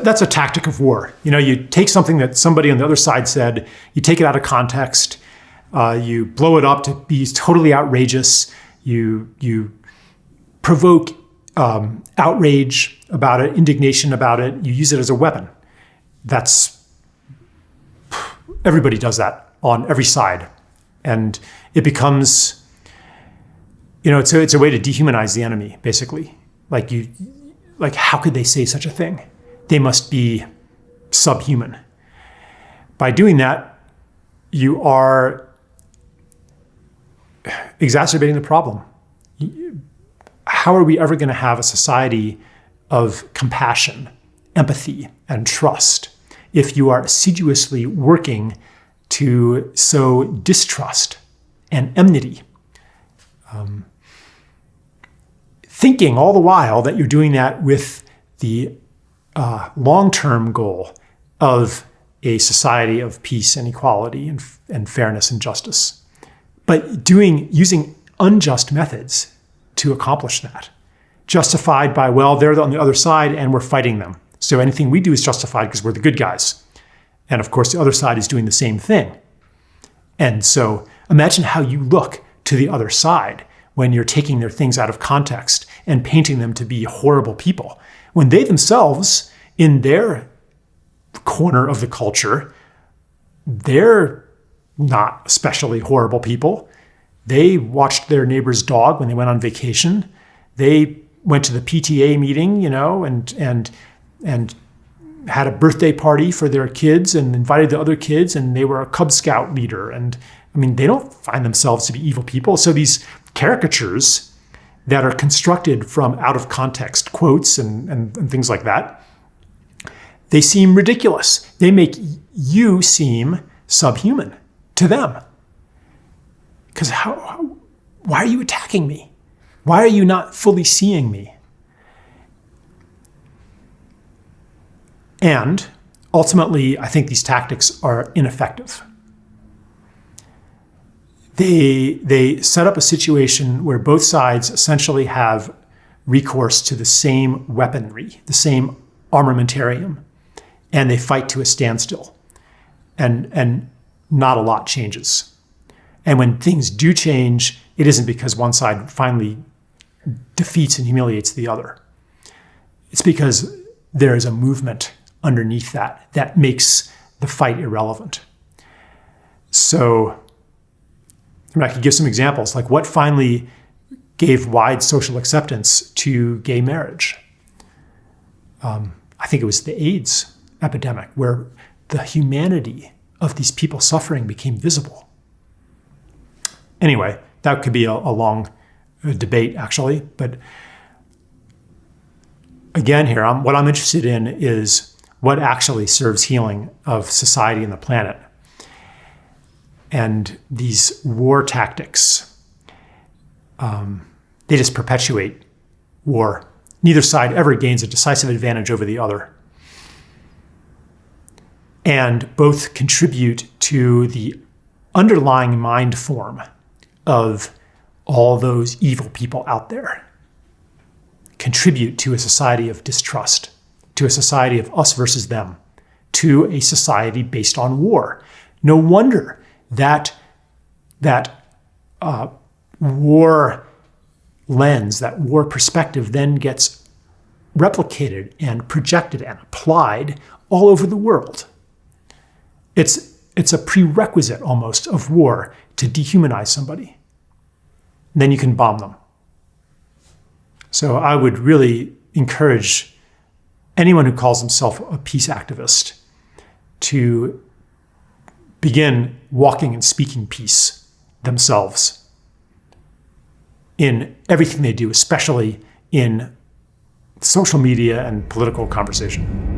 that's a tactic of war. You take something that somebody on the other side said, you take it out of context, you blow it up to be totally outrageous, you provoke outrage about it, indignation about it, you use it as a weapon. Everybody does that on every side. And it becomes, it's a way to dehumanize the enemy, basically. Like how could they say such a thing? They must be subhuman. By doing that, you are exacerbating the problem. How are we ever going to have a society of compassion, empathy, and trust if you are assiduously working to sow distrust and enmity? Thinking all the while that you're doing that with the long-term goal of a society of peace and equality and fairness and justice, but using unjust methods to accomplish that, justified by, well, they're on the other side and we're fighting them. So anything we do is justified because we're the good guys. And of course, the other side is doing the same thing. And so imagine how you look to the other side when you're taking their things out of context and painting them to be horrible people, when they themselves, in their corner of the culture, they're not especially horrible people. They watched their neighbor's dog when they went on vacation. They went to the PTA meeting, and had a birthday party for their kids and invited the other kids, and they were a Cub Scout leader. And they don't find themselves to be evil people. So these caricatures that are constructed from out of context quotes and things like that, they seem ridiculous. They make you seem subhuman to them. Because why are you attacking me? Why are you not fully seeing me? And ultimately, I think these tactics are ineffective. They set up a situation where both sides essentially have recourse to the same weaponry, the same armamentarium, and they fight to a standstill. And not a lot changes. And when things do change, it isn't because one side finally defeats and humiliates the other. It's because there is a movement underneath that makes the fight irrelevant. So I could give some examples, like what finally gave wide social acceptance to gay marriage. I think it was the AIDS epidemic, where the humanity of these people suffering became visible. Anyway, that could be a long debate, actually. But again, here, what I'm interested in is what actually serves healing of society and the planet. And these war tactics, they just perpetuate war. Neither side ever gains a decisive advantage over the other. And both contribute to the underlying mind form of all those evil people out there. Contribute to a society of distrust, to a society of us versus them, to a society based on war. No wonder that war lens, that war perspective then gets replicated and projected and applied all over the world. It's a prerequisite almost of war to dehumanize somebody. And then you can bomb them. So I would really encourage anyone who calls himself a peace activist to begin walking and speaking peace themselves in everything they do, especially in social media and political conversation.